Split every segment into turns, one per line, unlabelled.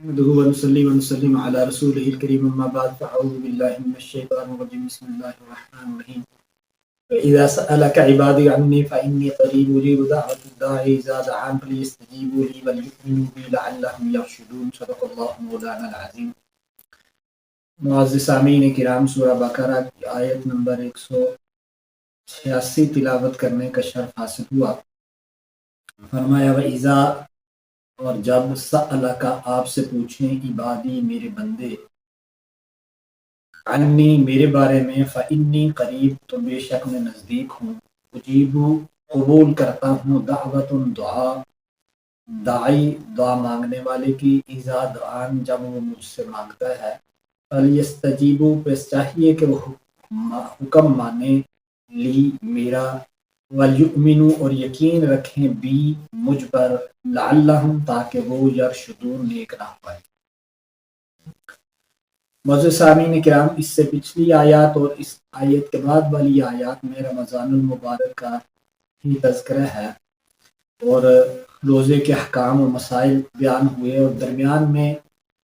نحمده ونصلي ونسلم على رسوله الكريم أما بعد فأعوذ بالله من الشيطان الرجيم بسم الله الرحمن الرحيم وإذا سألك عبادي عني فإني قريب أجيب دعوة الداعي إذا دعان فليستجيبوا لي وليؤمنوا بي لعلهم يرشدون صدق الله مولانا العظيم۔ معزز سامعین کرام، سورہ بقرہ کی آیت نمبر 186 تلاوت کرنے کا شرف حاصل ہوا۔ فرمایا وَإِذَا، اور جب سألک آپ سے پوچھیں عبادی میرے بندے، عنی میرے بارے میں، فإنی قریب تو بے شک میں نزدیک ہوں، اجیب قبول کرتا ہوں، دعوت دعا، داعی دعا مانگنے والے کی، اذا دعان جب وہ مجھ سے مانگتا ہے، فلیستجیبوا پس چاہیے کہ وہ حکم مانے، لی میرا، ولیؤمنوا اور یقین رکھیں، بی مجھ پر، لعلہم تاکہ وہ یرشدون نیک راہ پائیں۔ معزز سامعین کرام، اس سے پچھلی آیات اور اس آیت کے بعد والی آیات میں رمضان المبارک کا ہی تذکرہ ہے اور روزے کے احکام و مسائل بیان ہوئے، اور درمیان میں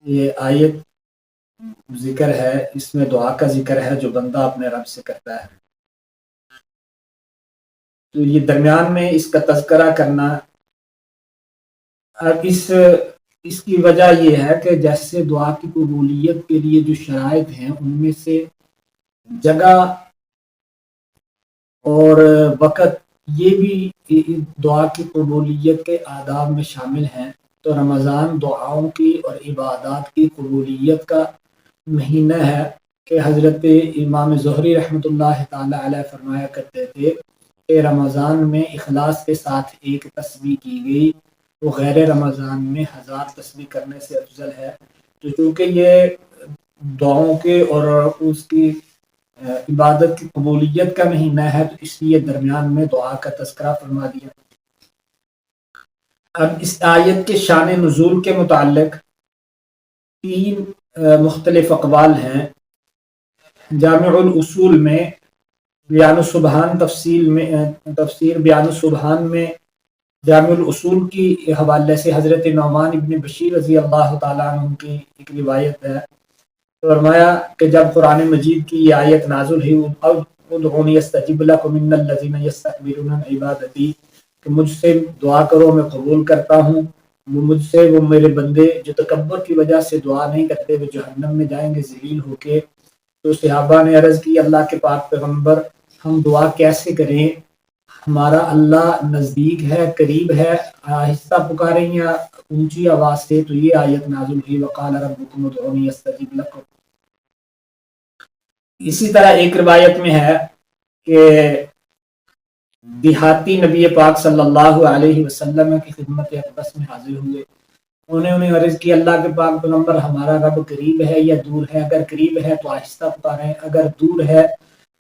یہ آیت ذکر ہے، اس میں دعا کا ذکر ہے جو بندہ اپنے رب سے کرتا ہے۔ تو یہ درمیان میں اس کا تذکرہ کرنا، اب اس کی وجہ یہ ہے کہ جیسے دعا کی قبولیت کے لیے جو شرائط ہیں ان میں سے جگہ اور وقت یہ بھی دعا کی قبولیت کے آداب میں شامل ہیں۔ تو رمضان دعاؤں کی اور عبادات کی قبولیت کا مہینہ ہے کہ حضرت امام زہری رحمۃ اللہ تعالی علیہ فرمایا کرتے تھے کہ رمضان میں اخلاص کے ساتھ ایک تسبیح کی گئی، وہ غیر رمضان میں 1000 تسبیح کرنے سے افضل ہے۔ تو چونکہ یہ دعاؤں کے اور اس کی عبادت کی قبولیت کا مہینہ ہے تو اس لیے درمیان میں دعا کا تذکرہ فرما دیا۔ اب اس آیت کے شان نزول کے متعلق 3 مختلف اقوال ہیں۔ جامع الاصول میں بیان السبحان تفسیر بیان السبحان میں جامع الاصول کی حوالے سے حضرت نعمان ابن بشیر رضی اللہ تعالیٰ عنہ کی ایک روایت ہے، فرمایا کہ جب قرآن مجید کی یہ آیت نازل ہوئی، ادعونی استجب لکم ان الذین یستکبرون عن عبادتی، کہ مجھ سے دعا کرو میں قبول کرتا ہوں، مجھ سے وہ میرے بندے جو تکبر کی وجہ سے دعا نہیں کرتے وہ جہنم میں جائیں گے ذلیل ہو کے۔ تو صحابہ نے عرض کی اللہ کے پاک پیغمبر ہم دعا کیسے کریں، ہمارا اللہ نزدیک ہے، قریب ہے، آہستہ پکاریں یا اونچی آواز سے؟ تو یہ آیت نازل ہوئی وقال ربکم ادعونی استجب لکم۔ اسی طرح ایک روایت میں ہے کہ دیہاتی نبی پاک صلی اللہ علیہ وسلم کی خدمت اقدس میں حاضر ہوئے، انہیں عرض کی اللہ کے پاک پیغمبر ہمارا رب قریب ہے یا دور ہے؟ اگر قریب ہے تو آہستہ پکاریں، اگر دور ہے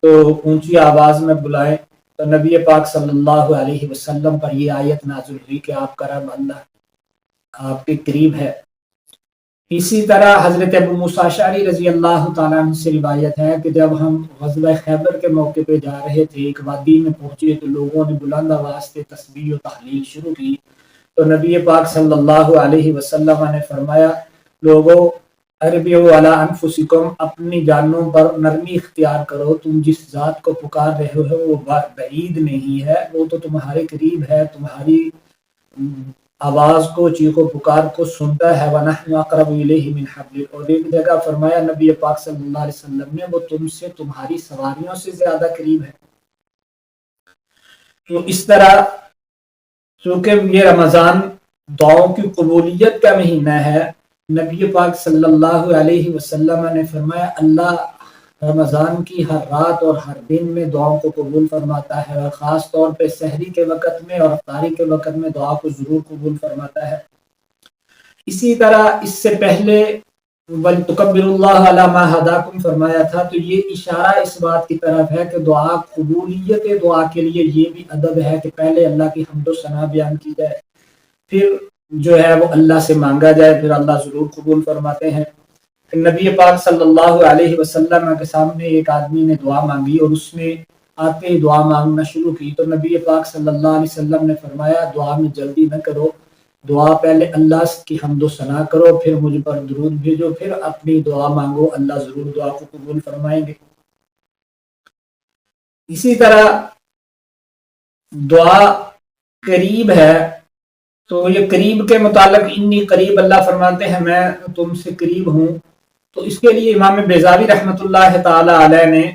تو اونچی آواز میں بلائیں۔ تو نبی پاک صلی اللہ علیہ وسلم پر یہ آیت نازل ہوئی کہ آپ کا رب اللہ آپ کے قریب ہے۔ اسی طرح حضرت ابو موسیٰ اشعری رضی اللہ تعالیٰ عنہ سے روایت ہے کہ جب ہم غزوہ خیبر کے موقع پہ جا رہے تھے، ایک وادی میں پہنچے تو لوگوں نے بلند آواز سے تسبیح و تحلیل شروع کی، تو نبی پاک صلی اللہ علیہ وسلم نے فرمایا لوگوں اربعوا علی انفسکم، اپنی جانوں پر نرمی اختیار کرو، تم جس ذات کو پکار رہے ہو وہ بعید نہیں ہے، وہ تو تمہارے قریب ہے، تمہاری آواز کو، چیخ و پکار کو سنتا ہے، وَنَحْنُ أَقْرَبُ إِلَيْهِ مِنْ حَبْلِ، اور ایک جگہ فرمایا نبی پاک صلی اللہ علیہ وسلم نے وہ تم سے تمہاری سواریوں سے زیادہ قریب ہے۔ تو اس طرح چونکہ یہ رمضان دعاؤں کی قبولیت کا مہینہ ہے، نبی پاک صلی اللہ علیہ وسلم نے فرمایا اللہ رمضان کی ہر رات اور ہر دن میں دعاؤں کو قبول فرماتا ہے، اور خاص طور پہ سحری کے وقت میں اور افطاری کے وقت میں دعا کو ضرور قبول فرماتا ہے۔ اسی طرح اس سے پہلے وَلْتُكَبِّرُوا اللَّهَ عَلَى مَا هَدَاكُمْ فرمایا تھا، تو یہ اشارہ اس بات کی طرف ہے کہ دعا قبولیت دعا کے لیے یہ بھی ادب ہے کہ پہلے اللہ کی حمد و ثنا بیان کی جائے، پھر جو ہے وہ اللہ سے مانگا جائے، پھر اللہ ضرور قبول فرماتے ہیں۔ نبی پاک صلی اللہ علیہ وسلم کے سامنے ایک آدمی نے دعا مانگی اور اس نے آتے ہی دعا مانگنا شروع کی، تو نبی پاک صلی اللہ علیہ وسلم نے فرمایا دعا میں جلدی نہ کرو، دعا پہلے اللہ کی حمد و ثنا کرو، پھر مجھ پر درود بھیجو، پھر اپنی دعا مانگو، اللہ ضرور دعا کو قبول فرمائیں گے۔ اسی طرح دعا قریب ہے، تو یہ قریب کے متعلق انی قریب، اللہ فرماتے ہیں میں تم سے قریب ہوں، تو اس کے لیے امام بیضاوی رحمۃ اللہ تعالی علیہ نے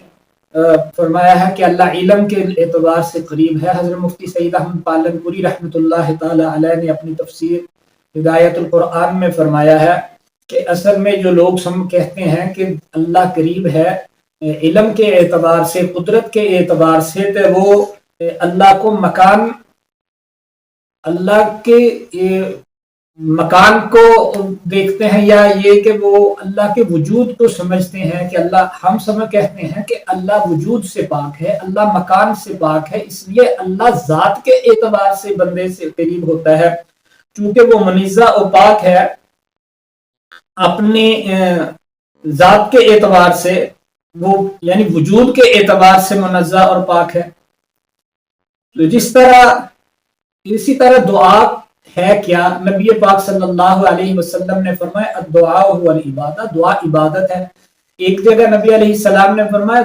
فرمایا ہے کہ اللہ علم کے اعتبار سے قریب ہے۔ حضرت مفتی سعید احمد پالنپوری رحمۃ اللہ تعالی علیہ نے اپنی تفسیر ہدایت القرآن میں فرمایا ہے کہ اصل میں جو لوگ کہتے ہیں کہ اللہ قریب ہے علم کے اعتبار سے، قدرت کے اعتبار سے، تو وہ اللہ کو اللہ کے مکان کو دیکھتے ہیں، یا یہ کہ وہ اللہ کے وجود کو سمجھتے ہیں کہ اللہ، ہم کہتے ہیں کہ اللہ وجود سے پاک ہے، اللہ مکان سے پاک ہے، اس لیے اللہ ذات کے اعتبار سے بندے سے قریب ہوتا ہے، چونکہ وہ منزہ و پاک ہے اپنے ذات کے اعتبار سے، وہ یعنی وجود کے اعتبار سے منزہ اور پاک ہے۔ تو اسی طرح دعا ہے کیا؟ نبی پاک صلی اللہ علیہ وسلم نے فرمایا الدعاء هو العبادہ، دعا عبادت ہے۔ ایک جگہ نبی علیہ السلام نے فرمایا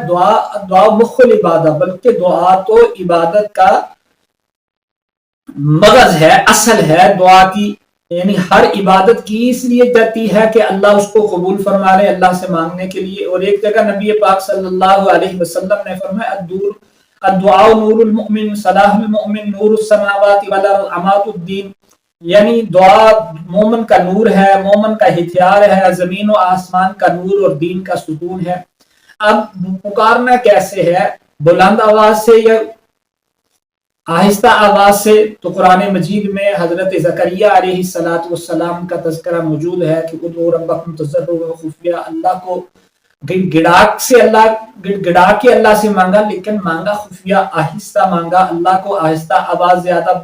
دعا مخ العبادہ، بلکہ دعا تو عبادت کا مغز ہے، اصل ہے دعا کی، یعنی ہر عبادت کی اس لیے جاتی ہے کہ اللہ اس کو قبول فرما لے، اللہ سے مانگنے کے لیے۔ اور ایک جگہ نبی پاک صلی اللہ علیہ وسلم نے فرمایا الدعاء نور المؤمن صلاح المؤمن نور السماوات والارض عماد الدین، یعنی دعا مومن کا نور ہے، مومن کا ہتھیار ہے، زمین و آسمان کا نور اور دین کا ستون ہے۔ اب پکارنا کیسے ہے؟ بلند آواز سے یا آہستہ آواز سے؟ تو قرآن مجید میں حضرت زکریا علیہ السلام کا تذکرہ موجود ہے کہ ادعوا ربکم تضرعا وخفیا، اللہ کو گڑا کے اللہ سے مانگا، لیکن مانگا خفیہ، آہستہ مانگا، اللہ کو آہستہ آواز زیادہ۔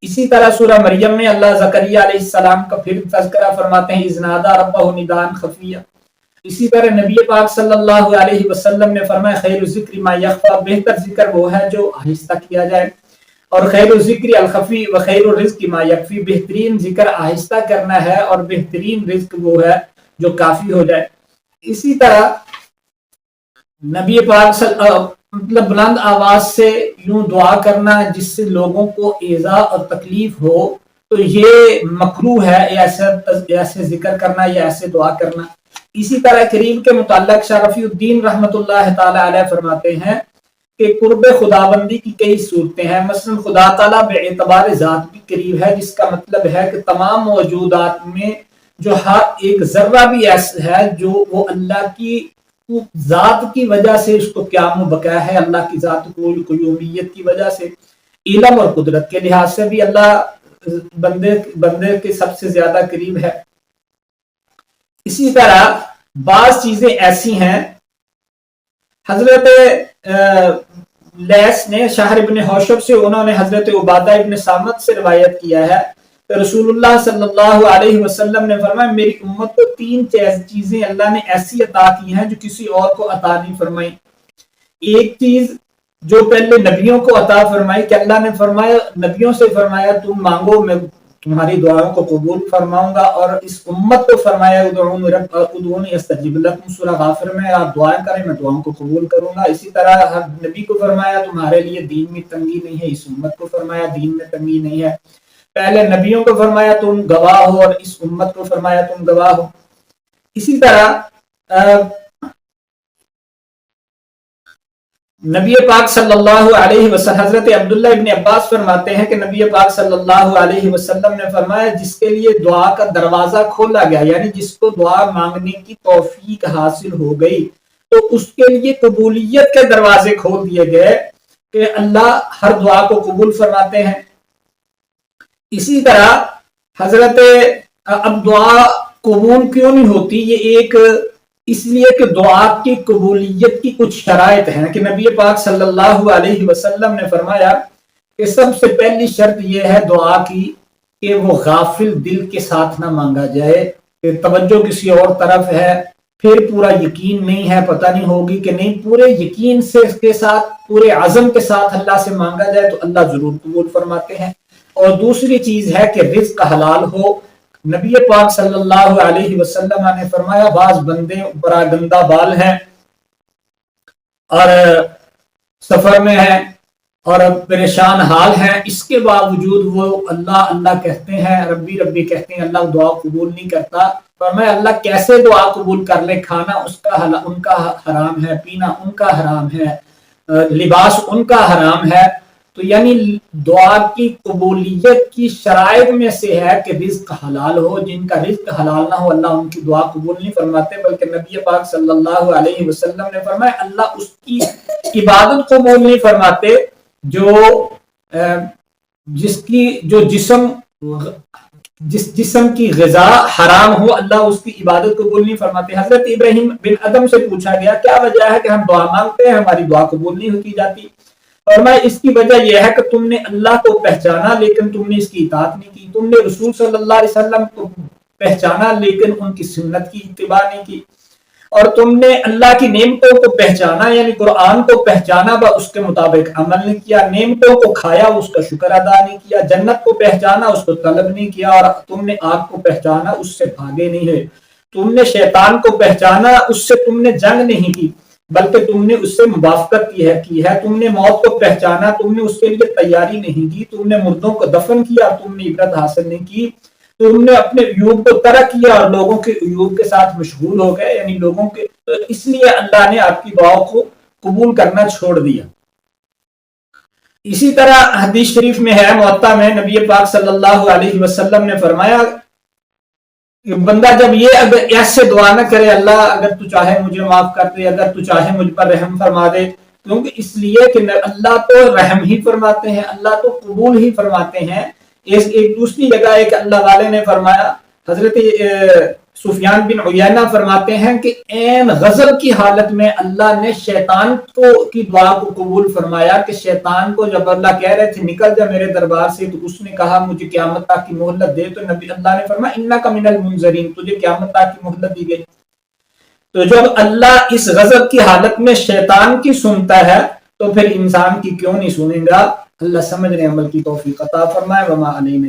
اسی طرح سورہ مریم میں اللہ زکریا علیہ السلام کا پھر تذکرہ فرماتے ہیں اذ نادى ربه نداء خفیا۔ اسی طرح نبی پاک صلی اللہ علیہ وسلم نے فرمایا خیر الذکر ما یخفی، بہتر ذکر وہ ہے جو آہستہ کیا جائے، اور خیر الذکر الخفی و خیر الرزق ما یکفی، بہترین ذکر آہستہ کرنا ہے اور بہترین رزق وہ ہے جو کافی ہو جائے۔ اسی طرح نبی پاک مطلب بلند آواز سے یوں دعا کرنا جس سے لوگوں کو ایذا اور تکلیف ہو، تو یہ مکروہ ہے ایسے ذکر کرنا یا ایسے دعا کرنا۔ اسی طرح قریب کے متعلق شرفی الدین رحمۃ اللہ تعالی علیہ فرماتے ہیں کہ قرب خداوندی کی کئی صورتیں ہیں، مثلا خدا تعالیٰ بے اعتبار ذات بھی قریب ہے، جس کا مطلب ہے کہ تمام موجودات میں جو ہر ایک ذرہ بھی ایسا ہے جو وہ اللہ کی ذات کی وجہ سے اس کو قیام و بقا ہے، اللہ کی ذات قیومیت کی وجہ سے، علم اور قدرت کے لحاظ سے بھی اللہ بندے کے سب سے زیادہ قریب ہے۔ اسی طرح بعض چیزیں ایسی ہیں، حضرت لیس نے شہر ابن حوشب سے، انہوں نے حضرت عبادہ ابن صامت سے روایت کیا ہے کہ رسول اللہ صلی اللہ علیہ وسلم نے فرمایا میری امت کو 3 چیزیں اللہ نے ایسی عطا کی ہیں جو کسی اور کو عطا نہیں فرمائی۔ ایک چیز جو پہلے نبیوں کو عطا فرمائی کہ اللہ نے فرمایا نبیوں سے فرمایا تم مانگو میں تمہاری دعاؤں کو قبول فرماؤں گا، اور اس امت کو فرمایا ادعونی استجب لکم، سورہ غافر میں آپ دعائیں کریں میں دعاؤں کو قبول کروں گا۔ اسی طرح ہر نبی کو فرمایا تمہارے لیے دین میں تنگی نہیں ہے، اس امت کو فرمایا دین میں تنگی نہیں ہے۔ پہلے نبیوں کو فرمایا تم گواہ ہو اور اس امت کو فرمایا تم گواہ ہو۔ اسی طرح نبی پاک صلی اللہ علیہ وسلم، حضرت عبداللہ ابن عباس فرماتے ہیں کہ نبی پاک صلی اللہ علیہ وسلم نے فرمایا جس کے لیے دعا کا دروازہ کھولا گیا، یعنی جس کو دعا مانگنے کی توفیق حاصل ہو گئی تو اس کے لیے قبولیت کے دروازے کھول دیے گئے کہ اللہ ہر دعا کو قبول فرماتے ہیں۔ اسی طرح حضرت اب دعا قبول کیوں نہیں ہوتی، یہ اس لیے کہ دعا کی قبولیت کی کچھ شرائط ہیں کہ نبی پاک صلی اللہ علیہ وسلم نے فرمایا کہ سب سے پہلی شرط یہ ہے دعا کی کہ وہ غافل دل کے ساتھ نہ مانگا جائے، کہ توجہ کسی اور طرف ہے، پھر پورا یقین نہیں ہے، پتہ نہیں ہوگی کہ نہیں، پورے یقین سے کے ساتھ پورے عزم کے ساتھ اللہ سے مانگا جائے تو اللہ ضرور قبول فرماتے ہیں۔ اور دوسری چیز ہے کہ رزق حلال ہو. نبی پاک صلی اللہ علیہ وسلم نے فرمایا بعض بندے بڑا گندا بال ہیں اور سفر میں ہیں اور پریشان حال ہیں، اس کے باوجود وہ اللہ اللہ کہتے ہیں، ربی ربی کہتے ہیں، اللہ دعا قبول نہیں کرتا. فرمایا اللہ کیسے دعا قبول کر لے؟ کھانا ان کا حرام ہے، پینا ان کا حرام ہے، لباس ان کا حرام ہے. تو یعنی دعا کی قبولیت کی شرائط میں سے ہے کہ رزق حلال ہو. جن کا رزق حلال نہ ہو اللہ ان کی دعا قبول نہیں فرماتے، بلکہ نبی پاک صلی اللہ علیہ وسلم نے فرمایا اللہ اس کی عبادت قبول نہیں فرماتے جس جسم کی غذا حرام ہو، اللہ اس کی عبادت قبول نہیں فرماتے. حضرت ابراہیم بن ادم سے پوچھا گیا کیا وجہ ہے کہ ہم دعا مانگتے ہیں ہماری دعا قبول نہیں ہوتی جاتی؟ فرمایا اس کی وجہ یہ ہے کہ تم نے اللہ کو پہچانا لیکن تم نے اس کی اطاعت نہیں کی، تم نے رسول صلی اللہ علیہ وسلم کو پہچانا لیکن ان کی سنت کی اتباع نہیں کی، اور تم نے اللہ کی نعمتوں کو پہچانا یعنی قرآن کو پہچانا اس کے مطابق عمل نہیں کیا، نعمتوں کو کھایا اس کا شکر ادا نہیں کیا، جنت کو پہچانا اس کو طلب نہیں کیا، اور تم نے آگ کو پہچانا اس سے بھاگے نہیں ہے. تم نے شیطان کو پہچانا اس سے تم نے جنگ نہیں کی بلکہ تم نے اس سے موافقت کی ہے. تم نے موت کو پہچانا، تم نے اس کے لیے تیاری نہیں کی، تم نے مردوں کو دفن کیا، تم نے عبرت حاصل نہیں کی، تم نے اپنے عیوب کو ترک کیا اور لوگوں کے عیوب کے ساتھ مشغول ہو گئے، یعنی لوگوں کے. اس لیے اللہ نے آپ کی دعاؤں کو قبول کرنا چھوڑ دیا. اسی طرح حدیث شریف میں ہے موطا میں نبی پاک صلی اللہ علیہ وسلم نے فرمایا کہ بندہ جب یہ اگر ایسے دعا نہ کرے اللہ اگر تو چاہے مجھے معاف کر دے، اگر تو چاہے مجھ پر رحم فرما دے، کیونکہ اس لیے کہ اللہ تو رحم ہی فرماتے ہیں، اللہ تو قبول ہی فرماتے ہیں. ایک دوسری جگہ ایک اللہ والے نے فرمایا، حضرت سفیان بن عیینہ فرماتے ہیں کہ عین غضب کی حالت میں اللہ نے شیطان کی دعا کو قبول فرمایا کہ شیطان کو جب اللہ کہہ رہے تھے نکل جا میرے دربار سے تو اس نے کہا مجھے قیامت تک کی مہلت دے، تو نبی اللہ نے فرمایا انک من المنذرین، تجھے قیامت تک کی مہلت دی گئی. تو جب اللہ اس غضب کی حالت میں شیطان کی سنتا ہے تو پھر انسان کی کیوں نہیں سنے گا؟ اللہ سمجھنے عمل کی توفیق عطا فرمائے. وما علینا